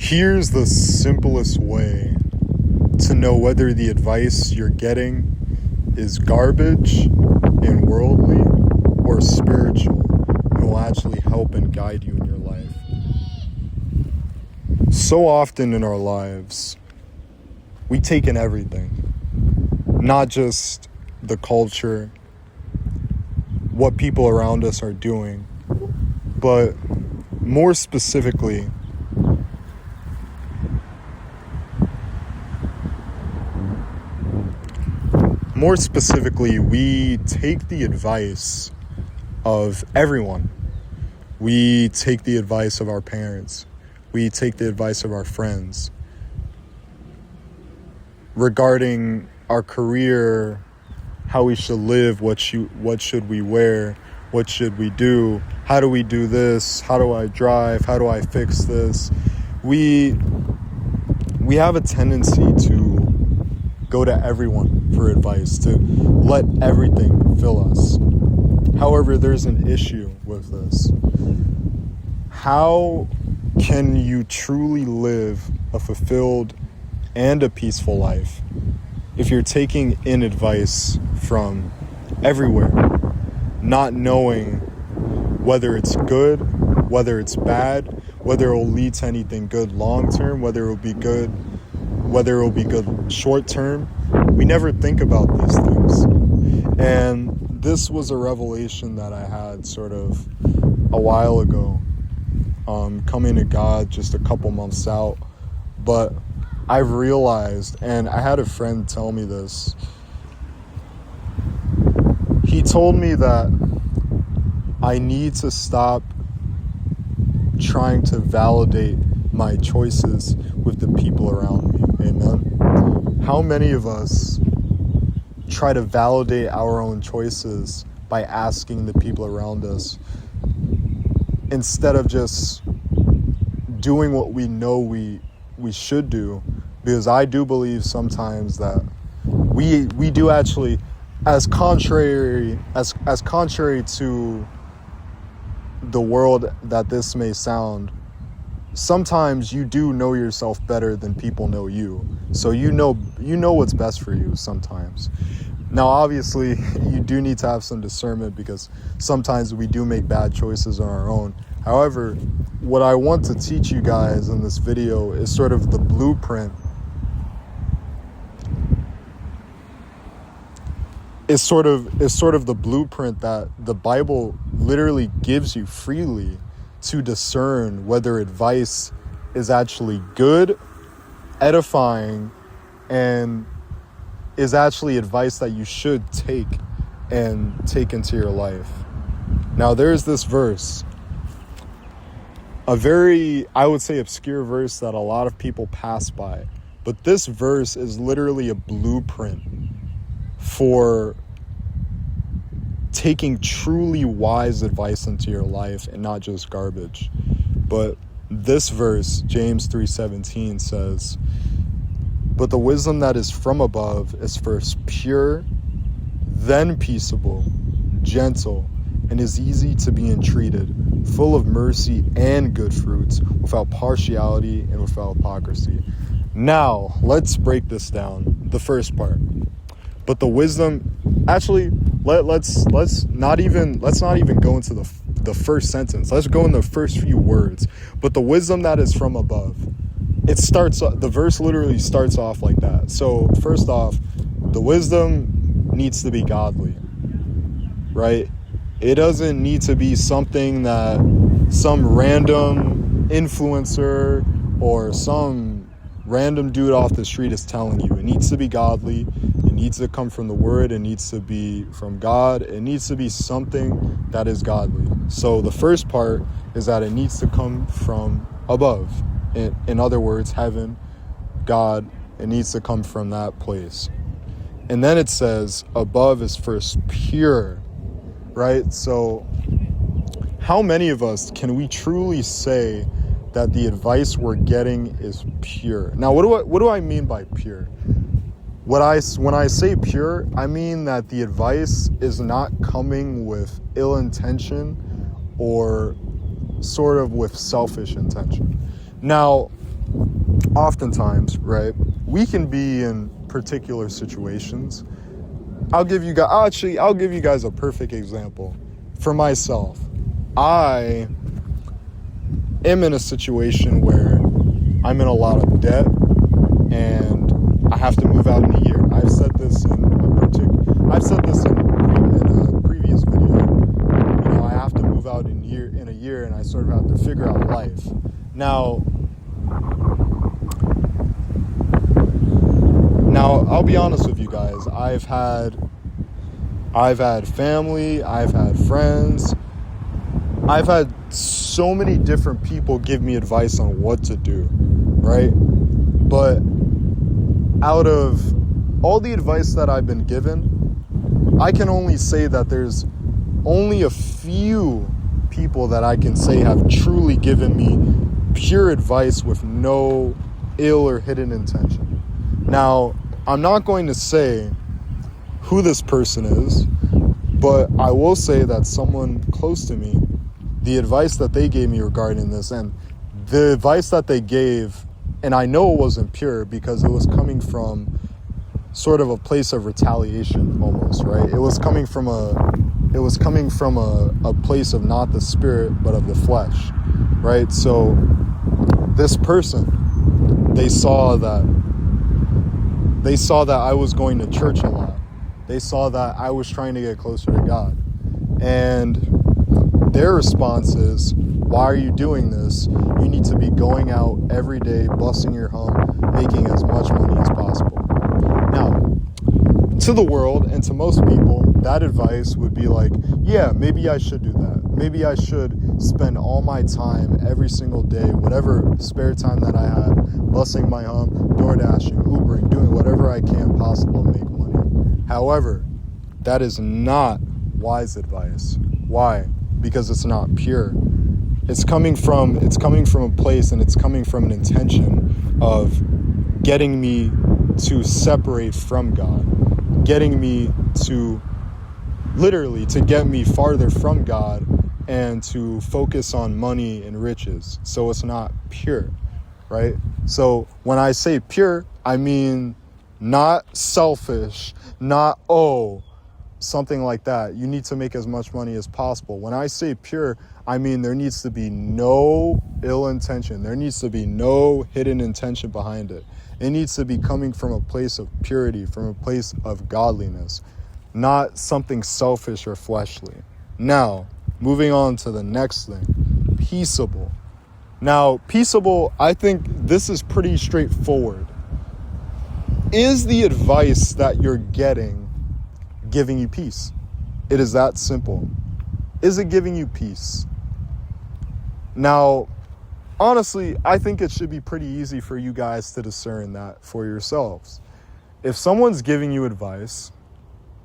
Here's the simplest way to know whether the advice you're getting is garbage and worldly or spiritual and will actually help and guide you in your life. So often in our lives, we take in everything, not just the culture, what people around us are doing, but more specifically, we take the advice of everyone. We take the advice of our parents. We take the advice of our friends regarding our career, how we should live, what should we wear, what should we do, how do we do this, how do I drive, how do I fix this. We have a tendency to go to everyone for advice, to let everything fill us. However, there's an issue with this. How can you truly live a fulfilled and a peaceful life if you're taking in advice from everywhere, not knowing whether it's good, whether it's bad, whether it will lead to anything good long term, whether it will be good short term? We never think about these things. And this was a revelation that I had sort of a while ago, coming to God just a couple months out. But I've realized, and I had a friend tell me this. He told me that I need to stop trying to validate my choices with the people around me. Amen. How many of us try to validate our own choices by asking the people around us instead of just doing what we know we should do? Because I do believe sometimes that we do actually, as contrary to the world that this may sound, sometimes you do know yourself better than people know you. So you know what's best for you sometimes. Now, obviously, you do need to have some discernment because sometimes we do make bad choices on our own. However, what I want to teach you guys in this video is sort of the blueprint. Is sort of the blueprint that the Bible literally gives you freely to discern whether advice is actually good, edifying, and is actually advice that you should take into your life. Now, there's this verse, a very, I would say, obscure verse that a lot of people pass by. But this verse is literally a blueprint for taking truly wise advice into your life and not just garbage. But this verse, James 3:17, says, "But the wisdom that is from above is first pure, then peaceable, gentle, and is easy to be entreated, full of mercy and good fruits, without partiality and without hypocrisy." Now, let's break this down. The first part. But the wisdom, actually, let's not even go into the first sentence. Let's go in the first few words. But the wisdom that is from above. The verse literally starts off like that. So first off, the wisdom needs to be godly, right? It doesn't need to be something that some random influencer or some random dude off the street is telling you. It needs to be godly. It needs to come from the word. It needs to be from God. It needs to be something that is godly. So the first part is that it needs to come from above. In other words, heaven, God. It needs to come from that place. And then it says above is first pure, right? So how many of us can we truly say that the advice we're getting is pure? Now, what do I mean by pure? When I say pure, I mean that the advice is not coming with ill intention or sort of with selfish intention. Now, oftentimes, right, we can be in particular situations. I'll give you guys a perfect example. For myself, I am in a situation where I'm in a lot of debt and I have to move out in a year. I've said this in a previous video. You know, I have to move out in a year, and I sort of have to figure out life. Now, I'll be honest with you guys. I've had family, I've had friends, I've had so many different people give me advice on what to do, right? But out of all the advice that I've been given, I can only say that there's only a few people that I can say have truly given me pure advice with no ill or hidden intention. Now, I'm not going to say who this person is, but I will say that someone close to me, the advice that they gave me regarding this, and the advice that they gave, and I know it wasn't pure because it was coming from sort of a place of retaliation almost, right? It was coming from a place of not the spirit, but of the flesh, right? So this person, they saw that I was going to church a lot. They saw that I was trying to get closer to God. And their response is, why are you doing this? You need to be going out every day, busting your hump, making as much money as possible. Now, to the world and to most people, that advice would be like, yeah, maybe I should do that. Maybe I should spend all my time every single day, whatever spare time that I have, busting my hump, door dashing, Ubering, doing whatever I can possible to make money. However, that is not wise advice. Why? Because it's not pure. It's coming from a place, and it's coming from an intention of getting me to separate from God, getting me to literally to get me farther from God and to focus on money and riches. So it's not pure, right? So when I say pure, I mean not selfish, not, something like that. You need to make as much money as possible. When I say pure, I mean there needs to be no ill intention. There needs to be no hidden intention behind it. It needs to be coming from a place of purity, from a place of godliness, not something selfish or fleshly. Now, moving on to the next thing, peaceable. Now, peaceable, I think this is pretty straightforward. Is the advice that you're giving you peace? It is that simple. Is it giving you peace? Now, honestly, I think it should be pretty easy for you guys to discern that for yourselves. If someone's giving you advice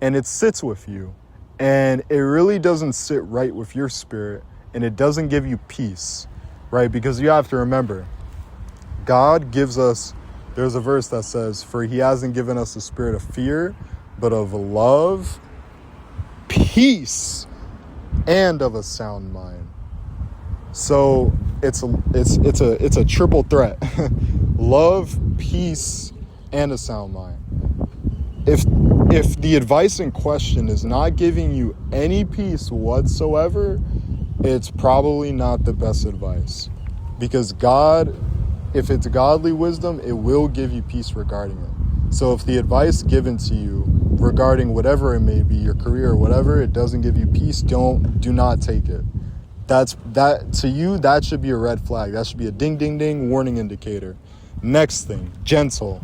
and it sits with you and it really doesn't sit right with your spirit and it doesn't give you peace, right? Because you have to remember, God gives us, there's a verse that says, for he hasn't given us a spirit of fear, but of love, peace, and of a sound mind. So it's a triple threat. Love, peace, and a sound mind. If the advice in question is not giving you any peace whatsoever, it's probably not the best advice. Because God, if it's godly wisdom, it will give you peace regarding it. So if the advice given to you regarding whatever it may be, your career or whatever, it doesn't give you peace, do not take it. That to you, that should be a red flag. That should be a ding, ding, ding warning indicator. Next thing, gentle.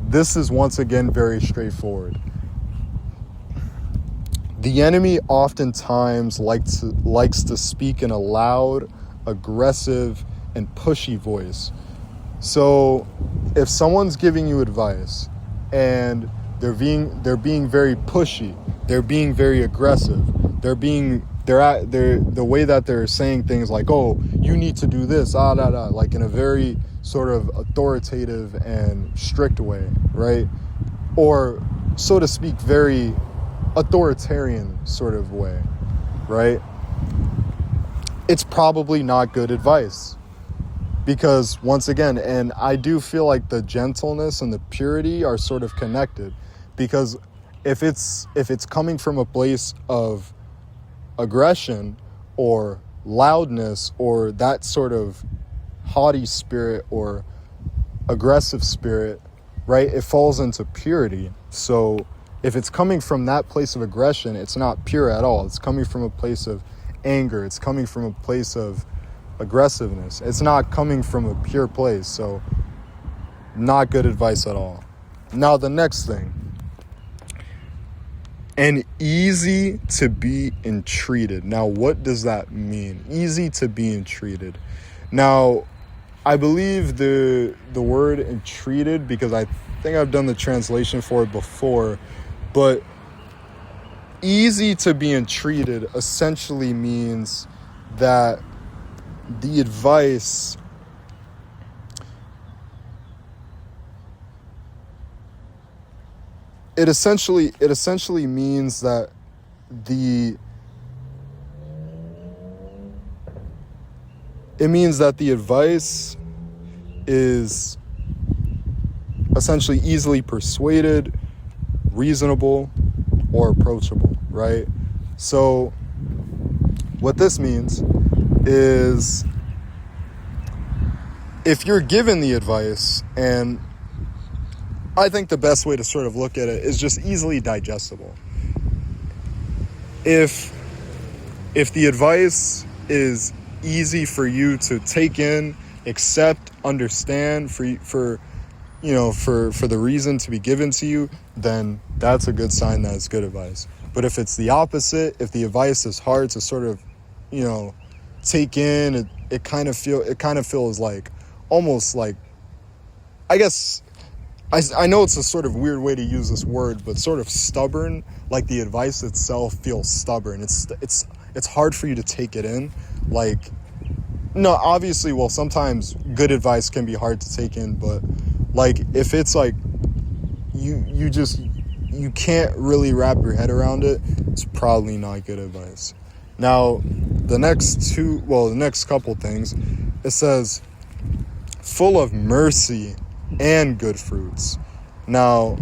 This is once again very straightforward. The enemy oftentimes likes to speak in a loud, aggressive, and pushy voice. So if someone's giving you advice and they're being very pushy, they're being very aggressive, the way that they're saying things like, oh, you need to do this, like in a very sort of authoritative and strict way, right? Or, so to speak, very authoritarian sort of way, right? It's probably not good advice. Because once again, and I do feel like the gentleness and the purity are sort of connected, because if it's coming from a place of aggression or loudness or that sort of haughty spirit or aggressive spirit, right, it falls into purity. So if it's coming from that place of aggression, it's not pure at all. It's coming from a place of anger. It's coming from a place of aggressiveness. It's not coming from a pure place. So not good advice at all. Now the next thing, and easy to be entreated. Now what does that mean? Easy to be entreated. Now I believe the word entreated, because I think I've done the translation for it before, but easy to be entreated essentially means that the advice it essentially means that the advice is essentially easily persuaded, reasonable, or approachable, right? So what this means is if you're given the advice, and I think the best way to sort of look at it is just easily digestible. If the advice is easy for you to take in, accept, understand, for the reason to be given to you, then that's a good sign that it's good advice. But if it's the opposite, if the advice is hard to sort of, take in, it kind of feels like, almost like, I guess, I know it's a sort of weird way to use this word, but sort of stubborn, like the advice itself feels stubborn. It's hard for you to take it in. Like, no, obviously, well, sometimes good advice can be hard to take in, but like if it's like you can't really wrap your head around it, it's probably not good advice. Now, the next couple things, it says full of mercy and good fruits. Now,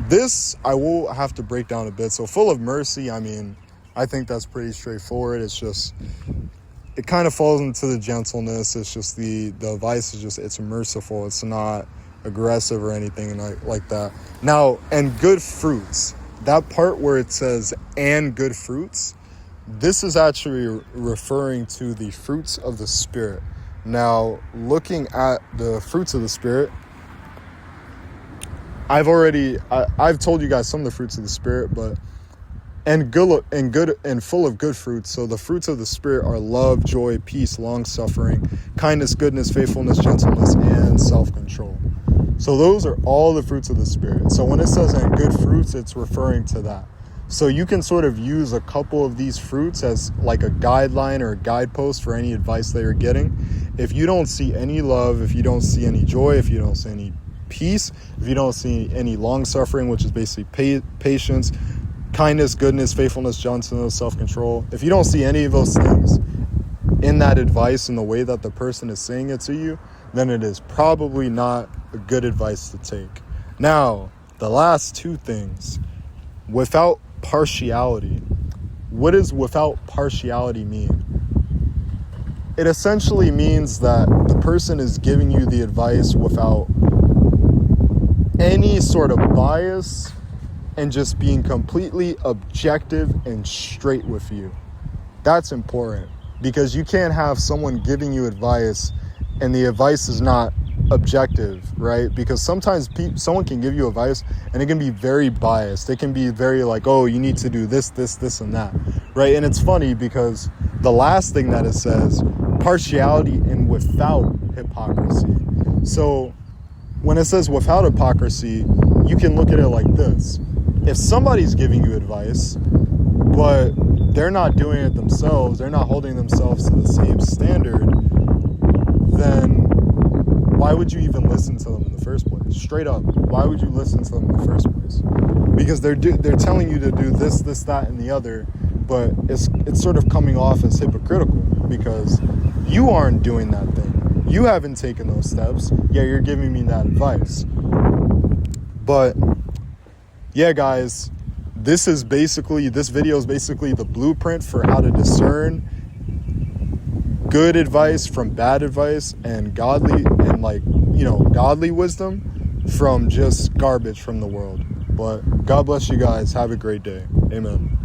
this I will have to break down a bit. So full of mercy, I mean, I think that's pretty straightforward. It's just, it kind of falls into the gentleness. It's just the advice is just, it's merciful. It's not aggressive or anything like that. Now, and good fruits, that part where it says and good fruits, this is actually referring to the fruits of the Spirit. Now, looking at the fruits of the Spirit, I've told you guys some of the fruits of the Spirit, but and good and full of good fruits. So the fruits of the Spirit are love, joy, peace, long-suffering, kindness, goodness, faithfulness, gentleness, and self-control. So those are all the fruits of the Spirit. So when it says and good fruits, it's referring to that. So you can sort of use a couple of these fruits as like a guideline or a guidepost for any advice that you're getting. If you don't see any love, if you don't see any joy, if you don't see any peace, if you don't see any long-suffering, which is basically patience, kindness, goodness, faithfulness, gentleness, self-control, if you don't see any of those things in that advice in the way that the person is saying it to you, then it is probably not a good advice to take. Now, the last two things, without partiality. What does without partiality mean? It essentially means that the person is giving you the advice without any sort of bias and just being completely objective and straight with you. That's important, because you can't have someone giving you advice and the advice is not objective, right? Because sometimes someone can give you advice and it can be very biased. It can be very like, oh, you need to do this, and that, right? And it's funny because the last thing that it says, partiality and without hypocrisy. So when it says without hypocrisy, you can look at it like this. If somebody's giving you advice, but they're not doing it themselves, they're not holding themselves to the same standard, then why would you even listen to them in the first place? Straight up, why would you listen to them in the first place? Because they're telling you to do this, that, and the other, but it's sort of coming off as hypocritical, because You aren't doing that thing. You haven't taken those steps. Yeah, you're giving me that advice. But yeah, guys, this video is basically the blueprint for how to discern good advice from bad advice, and godly wisdom from just garbage from the world. But God bless you guys. Have a great day. Amen.